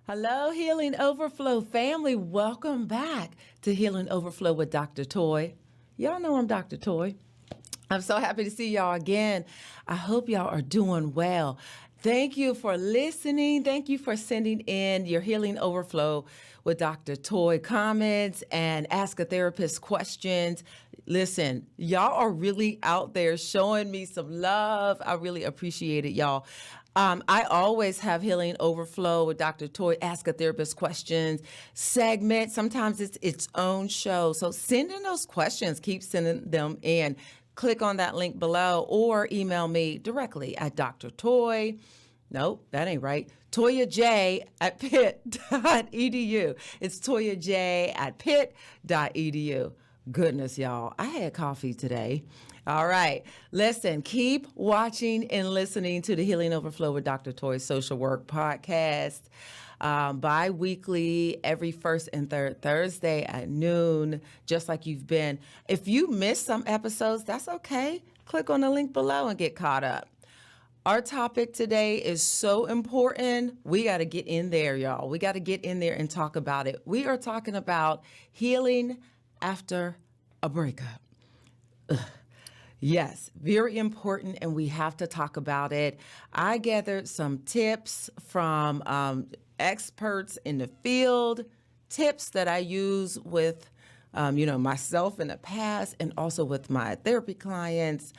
Hello, Healing Overflow family. Welcome back to Healing Overflow with Dr. Toy. Y'all know I'm Dr. Toy. I'm so happy to see y'all again. I hope y'all are doing well. Thank you for listening. Thank you for sending in your Healing Overflow with Dr. Toy comments and Ask a Therapist questions. Listen, y'all are really out there showing me some love. I really appreciate it, y'all. I always have Healing Overflow with Dr. Toy Ask a Therapist questions segment. Sometimes it's its own show. So send in those questions. Keep sending them in. Click on that link below or email me directly at Dr. Toy. Nope, that ain't right. ToyaJ at pitt.edu. It's ToyaJ at pitt.edu. Goodness, y'all. I had coffee today. All right. Listen, keep watching and listening to the Healing Overflow with Dr. Toy Social Work podcast. Bi-weekly, every first and third Thursday at noon, just like you've been. If you missed some episodes, that's okay. Click on the link below and get caught up. Our topic today is so important. We got to get in there, y'all. We got to get in there and talk about it. We are talking about healing after a breakup. Ugh. Yes, very important, and we have to talk about it. I gathered some tips from experts in the field, tips that I use with, myself in the past and also with my therapy clients.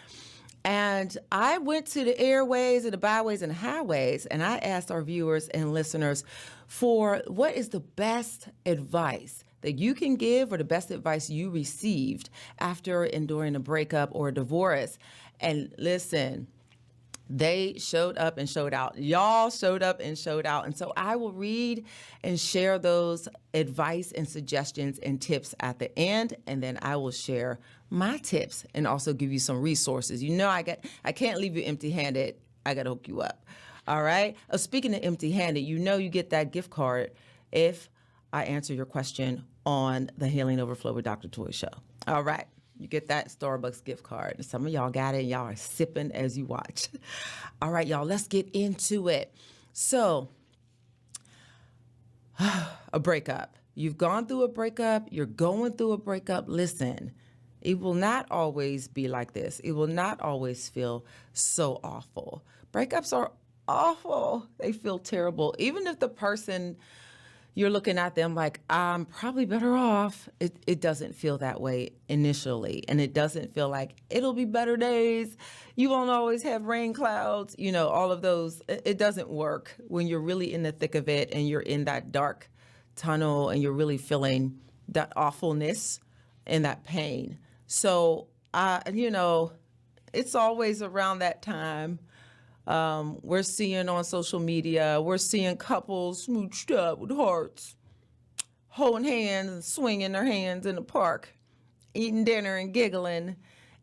And I went to the airways and the byways and the highways, and I asked our viewers and listeners for what is the best advice that you can give or the best advice you received after enduring a breakup or a divorce. And listen, they showed up and showed out. Y'all showed up and showed out. And so I will read and share those advice and suggestions and tips at the end. And then I will share my tips and also give you some resources. You know, I can't leave you empty handed. I got to hook you up. All right. Speaking of empty handed, you get that gift card if I answer your question on the Healing Overflow with Dr. Toy show. All right. You get that Starbucks gift card. Some of y'all got it. Y'all are sipping as you watch. All right, y'all, let's get into it. So, a breakup. You've gone through a breakup. You're going through a breakup. Listen, it will not always be like this. It will not always feel so awful. Breakups are awful. They feel terrible. Even if the person you're looking at them like, I'm probably better off. It doesn't feel that way initially. And it doesn't feel like it'll be better days. You won't always have rain clouds, all of those. It doesn't work when you're really in the thick of it and you're in that dark tunnel and you're really feeling that awfulness and that pain. So, it's always around that time. We're seeing on social media, we're seeing couples smooched up with hearts, holding hands and swinging their hands in the park, eating dinner and giggling.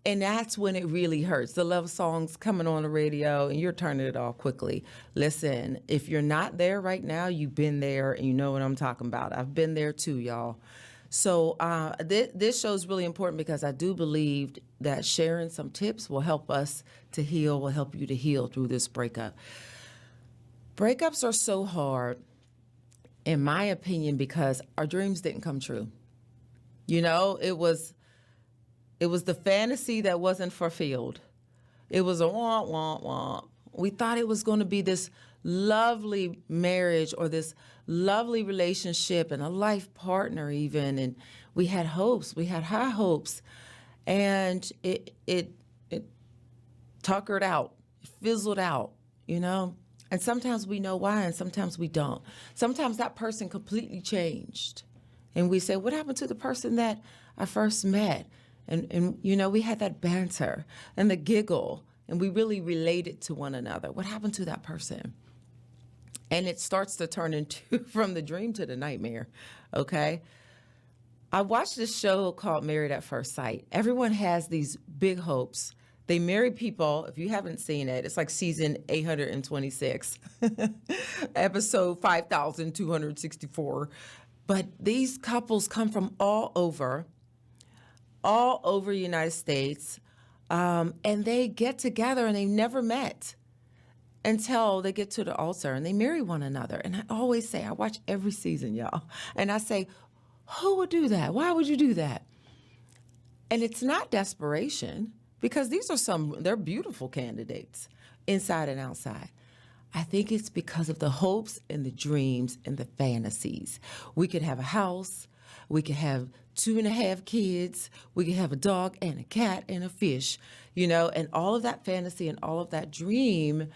And that's when it really hurts. The love songs coming on the radio and you're turning it off quickly. Listen, if you're not there right now, you've been there and you know what I'm talking about. I've been there too, y'all. So this show is really important because I do believe that sharing some tips will help us to heal, will help you to heal through this breakup. Breakups are so hard, in my opinion, because our dreams didn't come true. It was the fantasy that wasn't fulfilled. It was a womp, womp, womp. We thought it was going to be this lovely marriage or this lovely relationship and a life partner even. And we had hopes. We had high hopes. And it tuckered out, fizzled out, And sometimes we know why and sometimes we don't. Sometimes that person completely changed. And we say, what happened to the person that I first met? And we had that banter and the giggle. And we really related to one another. What happened to that person? And it starts to turn into from the dream to the nightmare, okay? I watched this show called Married at First Sight. Everyone has these big hopes. They marry people. If you haven't seen it, it's like season 826, episode 5,264. But these couples come from all over the United States. And they get together and they've never met. until they get to the altar and they marry one another. And I always say, I watch every season, y'all, and I say, who would do that? Why would you do that? And it's not desperation, because they're beautiful candidates inside and outside. I think it's because of the hopes and the dreams and the fantasies. We could have a house, we could have 2.5 kids, we could have a dog and a cat and a fish, and all of that fantasy and all of that dream.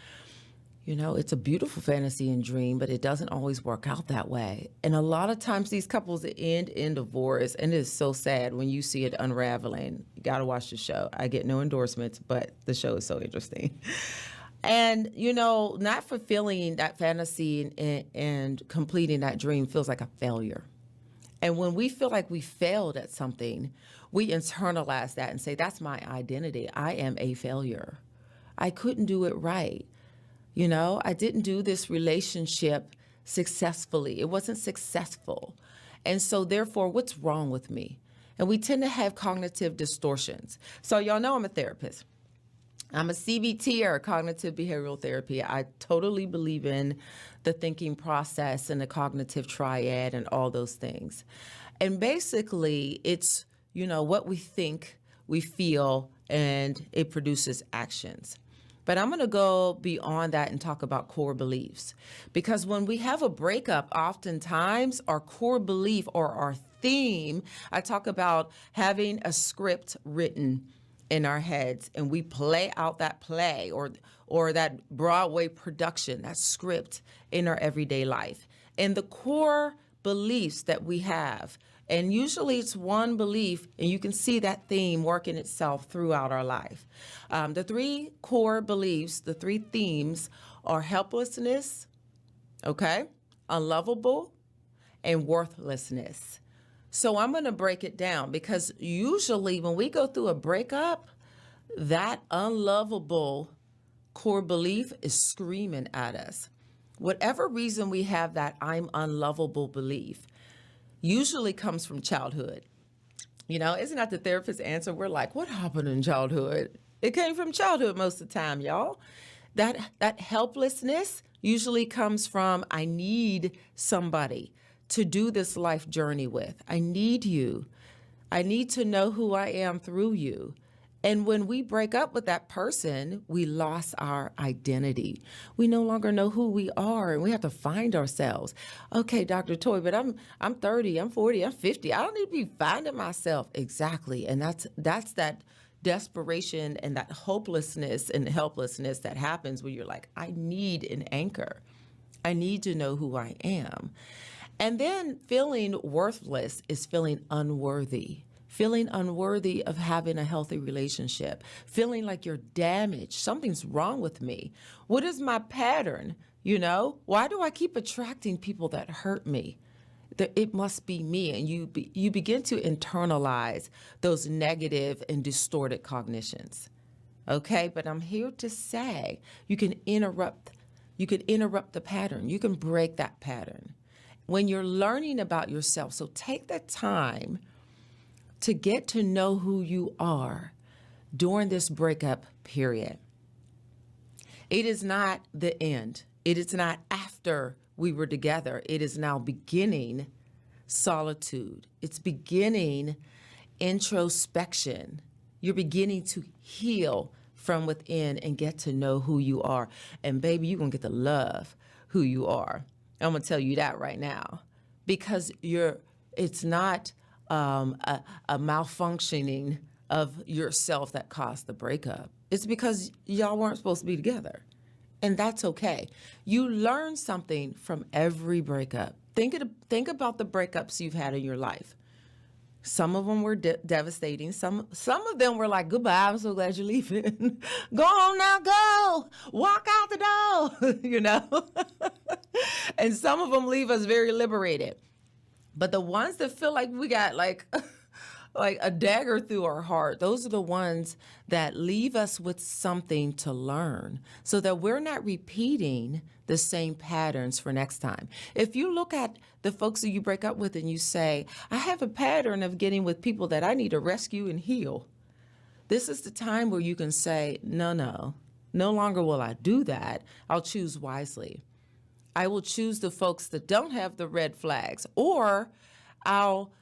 It's a beautiful fantasy and dream, but it doesn't always work out that way. And a lot of times these couples end in divorce, and it is so sad when you see it unraveling. You got to watch the show. I get no endorsements, but the show is so interesting. And, not fulfilling that fantasy and completing that dream feels like a failure. And when we feel like we failed at something, we internalize that and say, that's my identity. I am a failure. I couldn't do it right. I didn't do this relationship successfully. It wasn't successful. And so therefore, what's wrong with me? And we tend to have cognitive distortions. So y'all know I'm a therapist. I'm a CBT, or cognitive behavioral therapy. I totally believe in the thinking process and the cognitive triad and all those things. And basically, it's, what we think, we feel, and it produces actions. But I'm going to go beyond that and talk about core beliefs. Because when we have a breakup, oftentimes our core belief or our theme, I talk about having a script written in our heads, and we play out that play or that Broadway production, that script in our everyday life. And the core beliefs that we have, and usually it's one belief, and you can see that theme working itself throughout our life. The 3 core beliefs, the 3 themes are helplessness, unlovable, and worthlessness. So I'm going to break it down, because usually when we go through a breakup, that unlovable core belief is screaming at us. Whatever reason we have that I'm unlovable belief usually comes from childhood. Isn't that the therapist's answer? We're like, what happened in childhood? It came from childhood most of the time, y'all. That helplessness usually comes from, I need somebody to do this life journey with. I need you. I need to know who I am through you. And when we break up with that person, we lost our identity. We no longer know who we are, and we have to find ourselves. Okay, Dr. Toy, but I'm 30, I'm 40, I'm 50. I don't need to be finding myself. Exactly. And that's that desperation and that hopelessness and helplessness that happens when you're like, I need an anchor. I need to know who I am. And then feeling worthless is feeling unworthy. Feeling unworthy of having a healthy relationship, feeling like you're damaged. Something's wrong with me. What is my pattern? Why do I keep attracting people that hurt me? It must be me. And you begin to internalize those negative and distorted cognitions. Okay, but I'm here to say you can interrupt the pattern. You can break that pattern when you're learning about yourself. So take the time to get to know who you are during this breakup period. It is not the end. It is not after we were together. It is now beginning solitude. It's beginning introspection. You're beginning to heal from within and get to know who you are. And baby, you're going to get to love who you are. I'm going to tell you that right now, because it's not a malfunctioning of yourself that caused the breakup. It's because y'all weren't supposed to be together. And that's okay. You learn something from every breakup. Think about the breakups you've had in your life. Some of them were devastating. Some of them were like, goodbye, I'm so glad you're leaving. Go on now, go. Walk out the door, And some of them leave us very liberated. But the ones that feel like we got like a dagger through our heart, those are the ones that leave us with something to learn so that we're not repeating the same patterns for next time. If you look at the folks that you break up with and you say, I have a pattern of getting with people that I need to rescue and heal, this is the time where you can say, no, No longer will I do that. I'll choose wisely. I will choose the folks that don't have the red flags, or I'll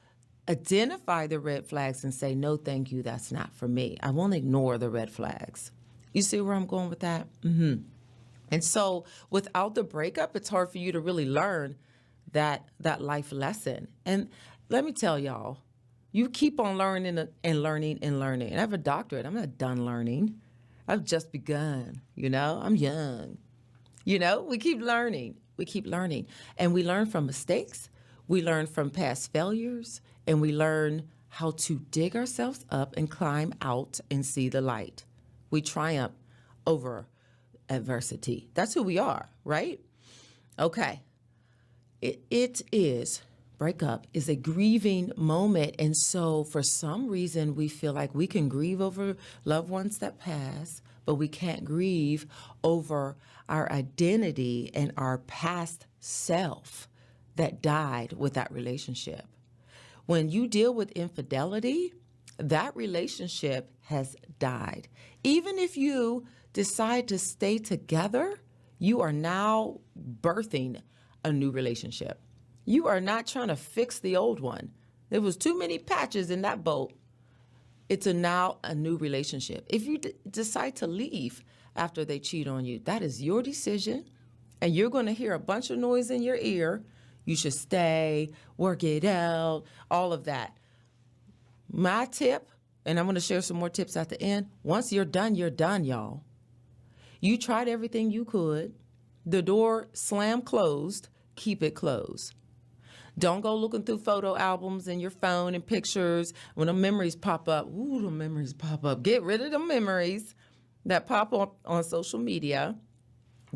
identify the red flags and say, no, thank you, that's not for me. I won't ignore the red flags. You see where I'm going with that? And so without the breakup, it's hard for you to really learn that life lesson. And let me tell y'all, you keep on learning and learning and learning. And I have a doctorate. I'm not done learning. I've just begun, I'm young. We keep learning. We keep learning. And we learn from mistakes. We learn from past failures. And we learn how to dig ourselves up and climb out and see the light. We triumph over adversity. That's who we are, right? Okay. Breakup is a grieving moment. And so for some reason, we feel like we can grieve over loved ones that pass, but we can't grieve over our identity and our past self that died with that relationship. When you deal with infidelity, that relationship has died. Even if you decide to stay together, you are now birthing a new relationship. You are not trying to fix the old one. There was too many patches in that boat. It's now a new relationship. If you decide to leave after they cheat on you, that is your decision, and you're going to hear a bunch of noise in your ear. You should stay, work it out, all of that. My tip, and I'm going to share some more tips at the end, once you're done, y'all. You tried everything you could. The door slammed closed. Keep it closed. Don't go looking through photo albums and your phone and pictures. When the memories pop up, the memories pop up. Get rid of the memories that pop up on social media.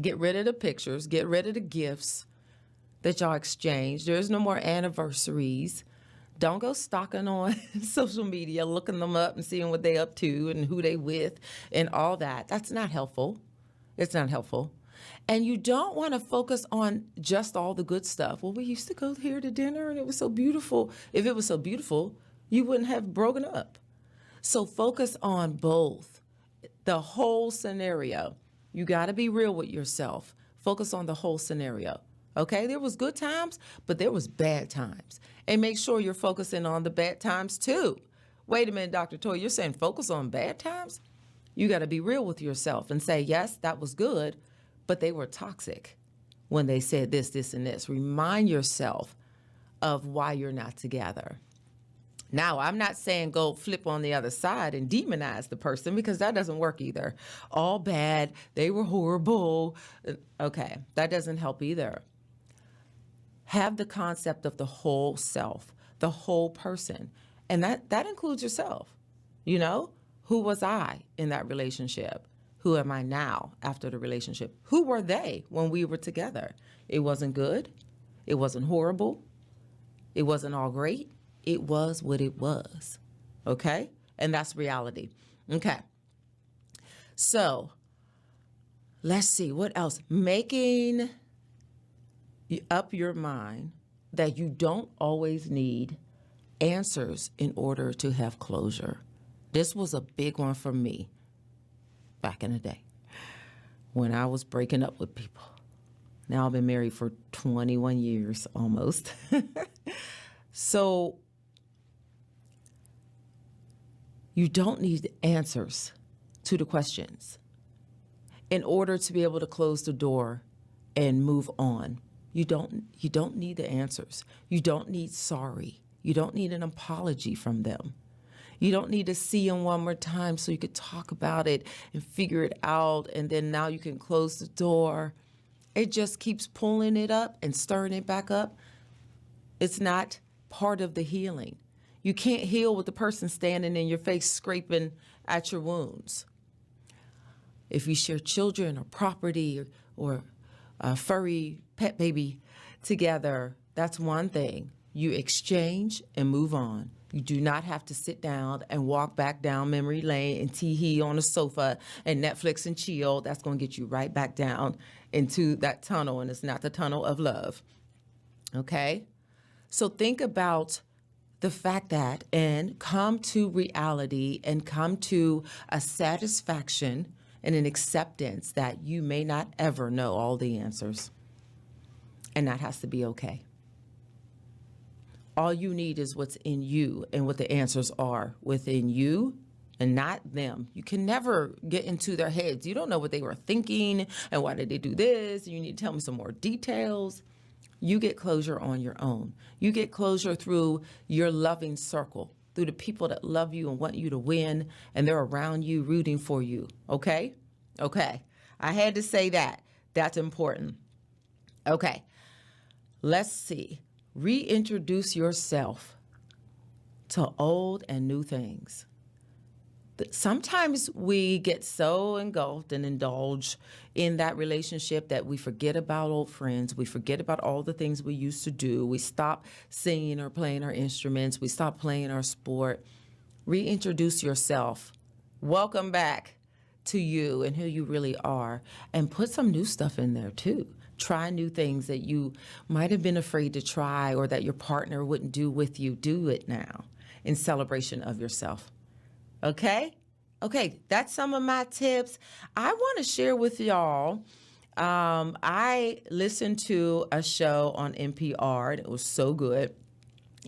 Get rid of the pictures. Get rid of the gifts that y'all exchange. There's no more anniversaries. Don't go stalking on social media, looking them up and seeing what they up to and who they with and all that. That's not helpful. It's not helpful. And you don't want to focus on just all the good stuff. Well, we used to go here to dinner and it was so beautiful. If it was so beautiful, you wouldn't have broken up. So focus on both, the whole scenario. You got to be real with yourself. Focus on the whole scenario. Okay, there was good times, but there was bad times. And make sure you're focusing on the bad times too. Wait a minute, Dr. Toy, you're saying focus on bad times? You got to be real with yourself and say, yes, that was good, but they were toxic when they said this, this, and this. Remind yourself of why you're not together. Now, I'm not saying go flip on the other side and demonize the person, because that doesn't work either. All bad, they were horrible. Okay, that doesn't help either. Have the concept of the whole self, the whole person. And that includes yourself. Who was I in that relationship? Who am I now after the relationship? Who were they when we were together? It wasn't good. It wasn't horrible. It wasn't all great. It was what it was. Okay? And that's reality. Okay. So let's see. What else? Making up your mind that you don't always need answers in order to have closure. This was a big one for me back in the day when I was breaking up with people. Now I've been married for 21 years almost. So you don't need answers to the questions in order to be able to close the door and move on. You don't need the answers. You don't need sorry. You don't need an apology from them. You don't need to see them one more time so you could talk about it and figure it out, and then now you can close the door. It just keeps pulling it up and stirring it back up. It's not part of the healing. You can't heal with the person standing in your face scraping at your wounds. If you share children or property or a furry pet baby together, that's one thing. You exchange and move on. You do not have to sit down and walk back down memory lane and tee-hee on the sofa and Netflix and chill. That's going to get you right back down into that tunnel, and it's not the tunnel of love. Okay? So think about the fact and come to reality and come to a satisfaction and an acceptance that you may not ever know all the answers. And that has to be okay. All you need is what's in you and what the answers are within you and not them. You can never get into their heads. You don't know what they were thinking and why did they do this. You need to tell me some more details. You get closure on your own. You get closure through your loving circle, through the people that love you and want you to win, and they're around you rooting for you. Okay? Okay. I had to say that. That's important. Okay. Let's see. Reintroduce yourself to old and new things. Sometimes we get so engulfed and indulge in that relationship that we forget about old friends. We forget about all the things we used to do. We stop singing or playing our instruments. We stop playing our sport. Reintroduce yourself. Welcome back to you and who you really are. And put some new stuff in there too. Try new things that you might have been afraid to try or that your partner wouldn't do with you. Do it now in celebration of yourself. Okay? Okay, that's some of my tips. I want to share with y'all. I listened to a show on NPR, and it was so good.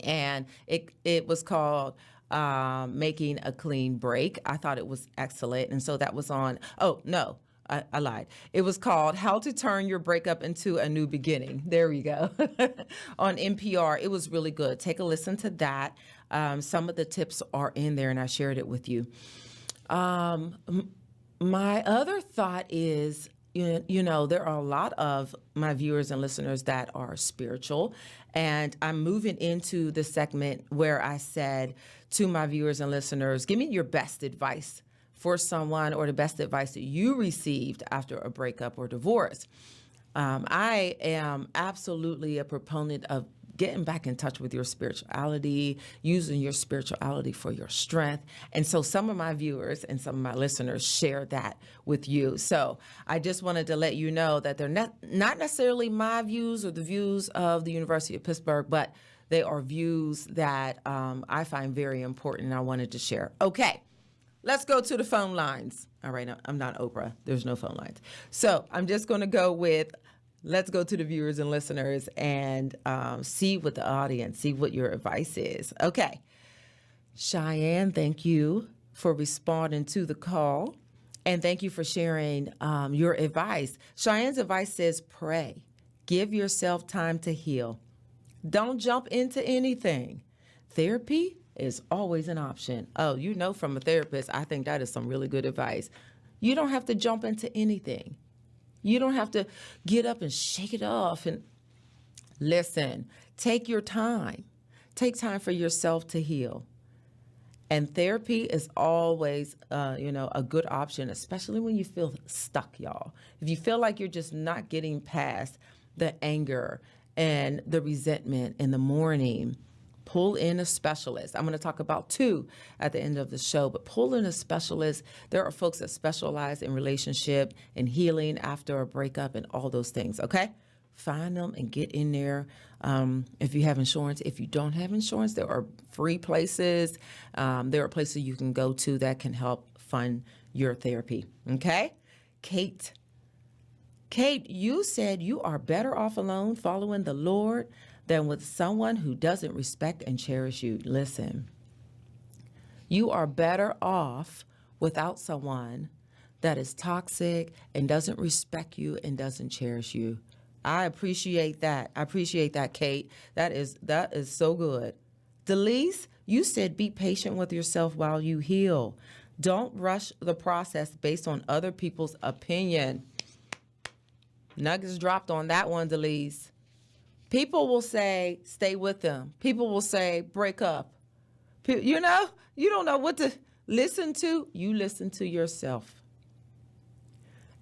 And it was called Making a Clean Break. I thought it was excellent. And so that was on, I lied. It was called How to Turn Your Breakup into a New Beginning. There we go. On NPR. It was really good. Take a listen to that. Some of the tips are in there, and I shared it with you. My other thought is, you know, there are a lot of my viewers and listeners that are spiritual, and I'm moving into the segment where I said to my viewers and listeners, give me your best advice for someone or the best advice that you received after a breakup or divorce. I am absolutely a proponent of getting back in touch with your spirituality, using your spirituality for your strength. And so some of my viewers and some of my listeners share that with you. So I just wanted to let you know that they're not necessarily my views or the views of the University of Pittsburgh, but they are views that I find very important and I wanted to share. Okay. Let's go to the phone lines. All right, I'm not Oprah. There's no phone lines. So I'm just going to go with, let's go to the viewers and listeners and see what the audience, see what your advice is. Okay. Cheyenne, thank you for responding to the call. And thank you for sharing your advice. Cheyenne's advice says pray. Give yourself time to heal. Don't jump into anything. Therapy is always an option. Oh, you know, from a therapist, I think that is some really good advice. You don't have to jump into anything. You don't have to get up and shake it off. And listen, take your time. Take time for yourself to heal. And therapy is always, a good option, especially when you feel stuck, y'all. If you feel like you're just not getting past the anger and the resentment in the morning, pull in a specialist. I'm going to talk about two at the end of the show, but pull in a specialist. There are folks that specialize in relationship and healing after a breakup and all those things, okay? Find them and get in there. If you have insurance, if you don't have insurance, there are free places. There are places you can go to that can help fund your therapy, okay? Kate, you said you are better off alone following the Lord than with someone who doesn't respect and cherish you. Listen, you are better off without someone that is toxic and doesn't respect you and doesn't cherish you. I appreciate that. Kate. That is so good. Delise, you said be patient with yourself while you heal. Don't rush the process based on other people's opinion. Nuggets dropped on that one, Delise. People will say, stay with them. People will say, break up. You don't know what to listen to. You listen to yourself.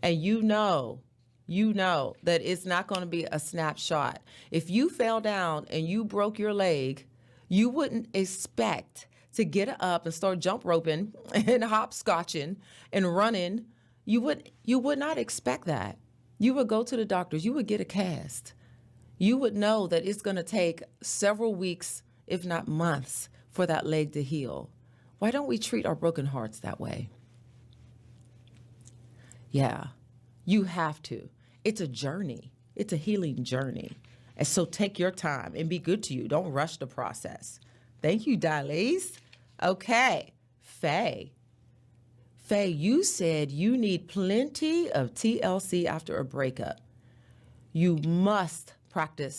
And you know that it's not going to be a snapshot. If you fell down and you broke your leg, you wouldn't expect to get up and start jump roping and hopscotching and running. You would not expect that. You would go to the doctors. You would get a cast. You would know that it's going to take several weeks, if not months, for that leg to heal. Why don't we treat our broken hearts that way? Yeah, you have to. It's a journey. It's a healing journey. And so take your time and be good to you. Don't rush the process. Thank you, Dalise. Okay, Faye. Faye, you said you need plenty of TLC after a breakup. You must practice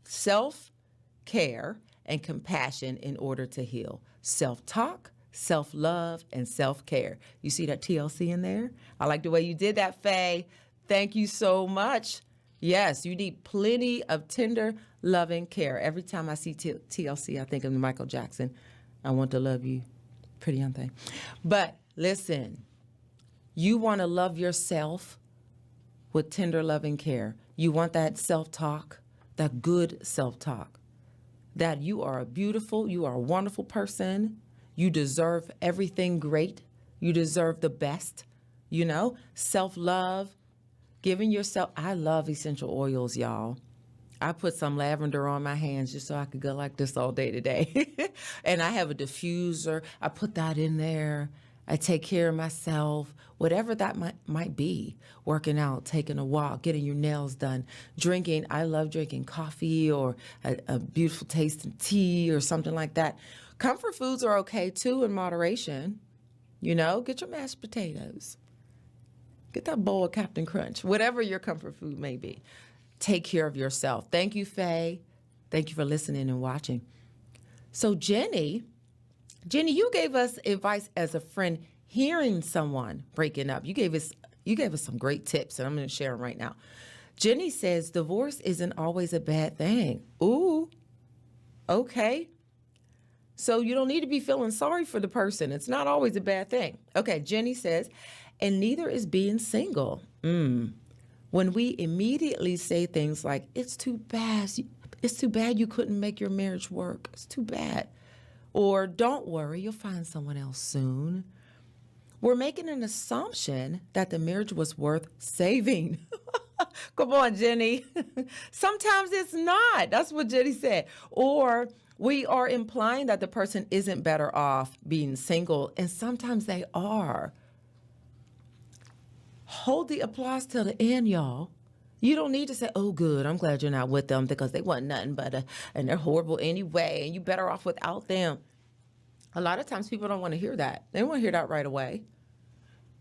self-care and compassion in order to heal. Self-talk, self-love, and self-care. You see that TLC in there? I like the way you did that, Faye. Thank you so much. Yes, you need plenty of tender, loving care. Every time I see TLC, I think of Michael Jackson. I want to love you. Pretty young thing. But listen, you want to love yourself with tender, loving care. You want that self-talk, that good self-talk, that you are a beautiful, you are a wonderful person. You deserve everything great. You deserve the best, self-love, giving yourself. I love essential oils, y'all. I put some lavender on my hands just so I could go like this all day today. And I have a diffuser. I put that in there. I take care of myself, whatever that might be. Working out, taking a walk, getting your nails done, drinking. I love drinking coffee or a beautiful tasting tea or something like that. Comfort foods are okay too in moderation. Get your mashed potatoes. Get that bowl of Captain Crunch, whatever your comfort food may be. Take care of yourself. Thank you, Faye. Thank you for listening and watching. So Jenny, you gave us advice as a friend hearing someone breaking up. You gave us some great tips, and I'm going to share them right now. Jenny says divorce isn't always a bad thing. Ooh, okay. So you don't need to be feeling sorry for the person. It's not always a bad thing. Okay, Jenny says, and neither is being single. When we immediately say things like, it's too bad you couldn't make your marriage work. It's too bad. Or don't worry, you'll find someone else soon. We're making an assumption that the marriage was worth saving. Come on, Jenny. Sometimes it's not. That's what Jenny said. Or we are implying that the person isn't better off being single, and sometimes they are. Hold the applause till the end, y'all. You don't need to say, oh, good, I'm glad you're not with them because they want nothing but and they're horrible anyway, and you're better off without them. A lot of times people don't want to hear that. They want to hear that right away.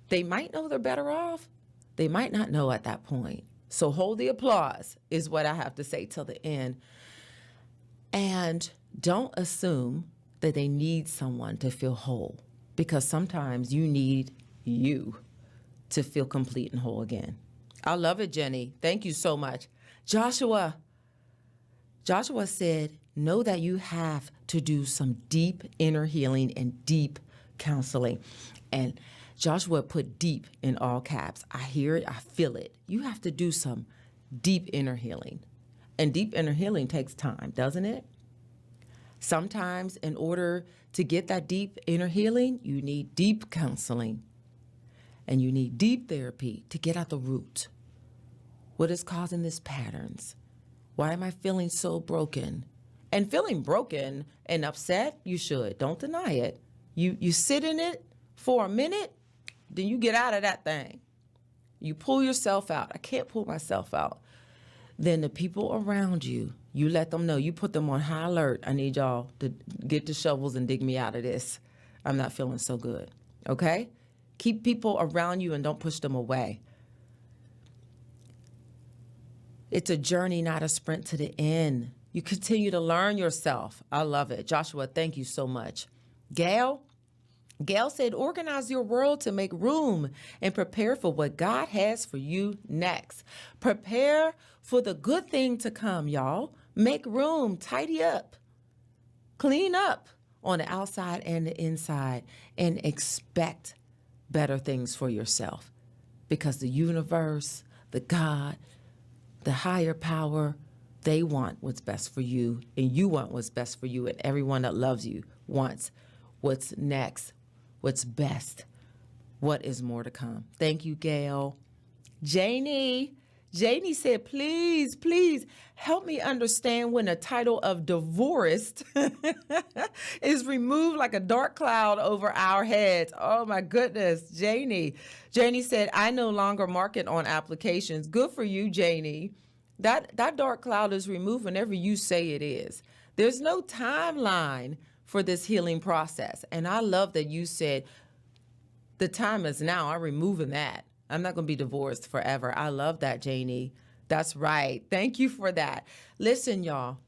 They might know they're better off. They might not know at that point. So hold the applause is what I have to say till the end. And don't assume that they need someone to feel whole, because sometimes you need you to feel complete and whole again. I love it, Jenny. Thank you so much. Joshua said, know that you have to do some deep inner healing and deep counseling. And Joshua put deep in all caps. I hear it. I feel it. You have to do some deep inner healing. And deep inner healing takes time, doesn't it? Sometimes in order to get that deep inner healing, you need deep counseling. And you need deep therapy to get at the root. What is causing these patterns? Why am I feeling so broken? And feeling broken and upset, you should. Don't deny it. You sit in it for a minute, then you get out of that thing. You pull yourself out. I can't pull myself out. Then the people around you, you let them know. You put them on high alert. I need y'all to get the shovels and dig me out of this. I'm not feeling so good. Okay? Keep people around you and don't push them away. It's a journey, not a sprint to the end. You continue to learn yourself. I love it. Joshua, thank you so much. Gail said, organize your world to make room and prepare for what God has for you next. Prepare for the good thing to come, y'all. Make room, tidy up, clean up on the outside and the inside, and expect better things for yourself, because the universe, the God, the higher power, they want what's best for you, and you want what's best for you, and everyone that loves you wants what's next, what's best, what is more to come. Thank you, Gail. Janie Janie said, please, please help me understand when a title of divorced is removed like a dark cloud over our heads. Oh my goodness, Janie. Janie said, I no longer mark it on applications. Good for you, Janie. That dark cloud is removed whenever you say it is. There's no timeline for this healing process. And I love that you said the time is now. I'm removing that. I'm not going to be divorced forever. I love that, Janie. That's right. Thank you for that. Listen, y'all,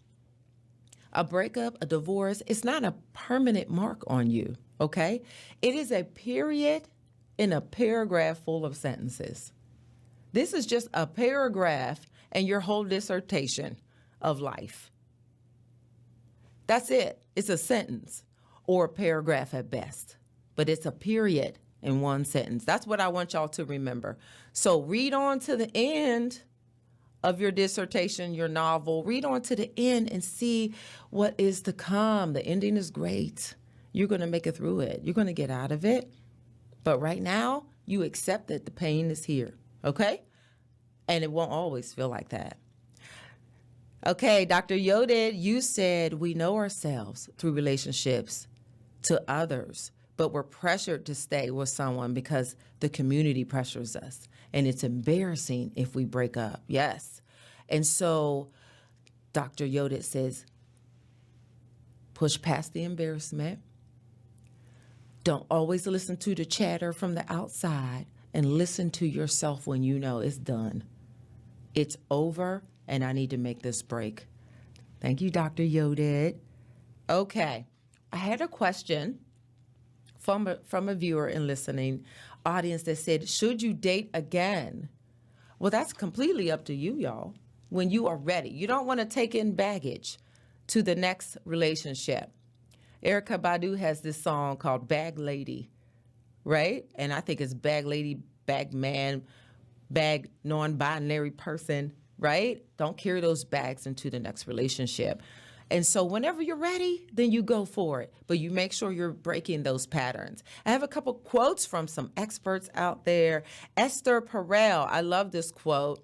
a breakup, a divorce, it's not a permanent mark on you, okay? It is a period in a paragraph full of sentences. This is just a paragraph in your whole dissertation of life. That's it. It's a sentence or a paragraph at best, but it's a period in one sentence. That's what I want y'all to remember. So read on to the end of your dissertation, your novel. Read on to the end and see what is to come. The ending is great. You're going to make it through it. You're going to get out of it. But right now, you accept that the pain is here, okay? And it won't always feel like that. Okay, Dr. Yodid, you said we know ourselves through relationships to others, but we're pressured to stay with someone because the community pressures us. And it's embarrassing if we break up. Yes. And so Dr. Yodid says, push past the embarrassment. Don't always listen to the chatter from the outside, and listen to yourself when you know it's done. It's over, and I need to make this break. Thank you, Dr. Yodid. Okay. I had a question from a viewer and listening audience that said, should you date again? Well, that's completely up to you, y'all. When you are ready, you don't want to take in baggage to the next relationship. Erykah Badu has this song called Bag Lady, right? And I think it's bag lady, bag man, bag non-binary person, right? Don't carry those bags into the next relationship. And so whenever you're ready, then you go for it. But you make sure you're breaking those patterns. I have a couple quotes from some experts out there. Esther Perel, I love this quote.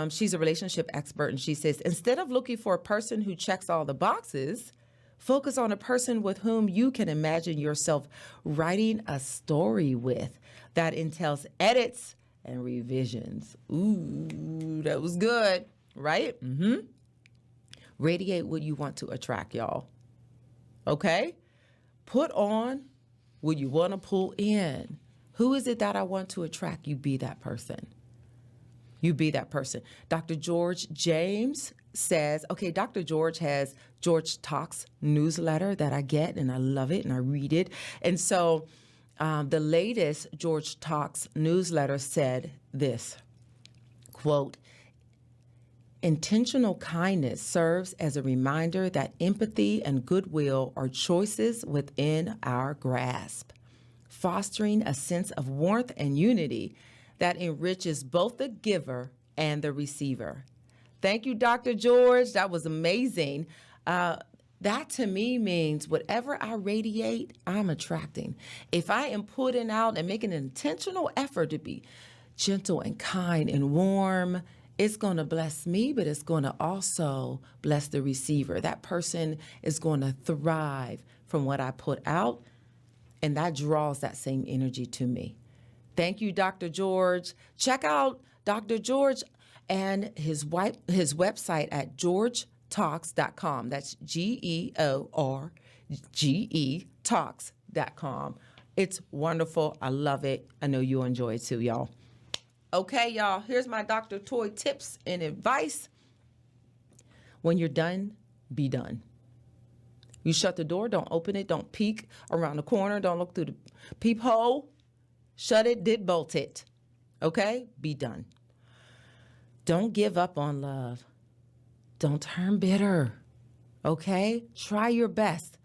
She's a relationship expert, and she says, instead of looking for a person who checks all the boxes, focus on a person with whom you can imagine yourself writing a story with that entails edits and revisions. Ooh, that was good, right? Mm-hmm. Radiate what you want to attract, y'all. Okay? Put on what you want to pull in. Who is it that I want to attract? You be that person. You be that person. Dr. George James says, okay, Dr. George has George Talks newsletter that I get, and I love it, and I read it. And so the latest George Talks newsletter said this, quote, intentional kindness serves as a reminder that empathy and goodwill are choices within our grasp, fostering a sense of warmth and unity that enriches both the giver and the receiver. Thank you, Dr. George. That was amazing. That to me means whatever I radiate, I'm attracting. If I am putting out and making an intentional effort to be gentle and kind and warm, it's going to bless me, but it's going to also bless the receiver. That person is going to thrive from what I put out, and that draws that same energy to me. Thank you, Dr. George. Check out Dr. George and his website at georgetalks.com. That's GEORGE talks.com. It's wonderful. I love it. I know you enjoy it too, y'all. Okay, y'all, here's my Dr. Toy tips and advice. When you're done, be done. You shut the door, don't open it, don't peek around the corner, don't look through the peephole. Shut it, did bolt it. Okay? Be done. Don't give up on love. Don't turn bitter. Okay? Try your best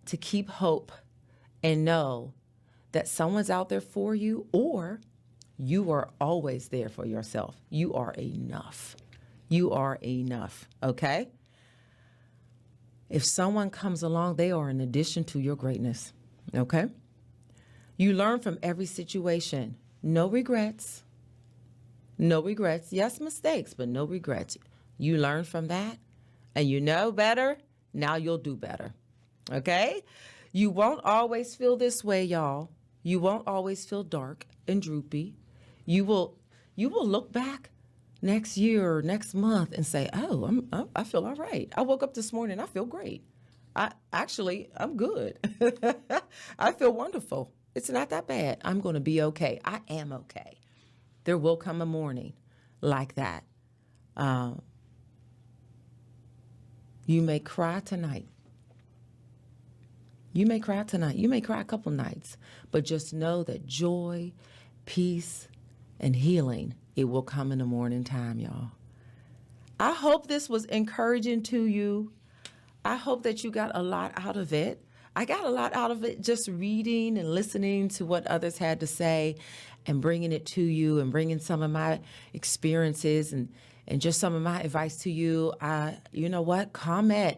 to keep hope and know that someone's out there for you, or you are always there for yourself. You are enough. You are enough. Okay? If someone comes along, they are an addition to your greatness. Okay? You learn from every situation. No regrets. No regrets. Yes, mistakes, but no regrets. You learn from that and you know better. Now you'll do better. Okay? You won't always feel this way, y'all. You won't always feel dark and droopy. You will look back next year or next month and say, "Oh, I feel all right. I woke up this morning, I feel great. I'm good. I feel wonderful. It's not that bad. I'm going to be okay. I am okay." There will come a morning like that. You may cry tonight. You may cry tonight. You may cry a couple nights, but just know that joy, peace, and healing, it will come in the morning time, y'all. I hope this was encouraging to you. I hope that you got a lot out of it. I got a lot out of it just reading and listening to what others had to say and bringing it to you and bringing some of my experiences and just some of my advice to you. You know what? Comment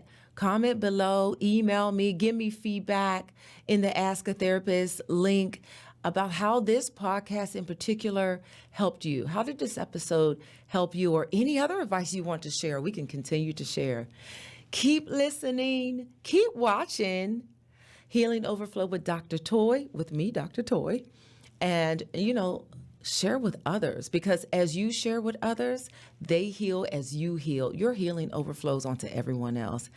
below, email me, give me feedback in the Ask a Therapist link about how this podcast in particular helped you. How did this episode help you, or any other advice you want to share? We can continue to share. Keep listening, keep watching Healing Overflow with Dr. Toy, with me, Dr. Toy, and, share with others, because as you share with others, they heal as you heal. Your healing overflows onto everyone else.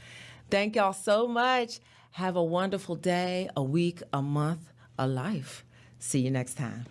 Thank y'all so much. Have a wonderful day, a week, a month, a life. See you next time.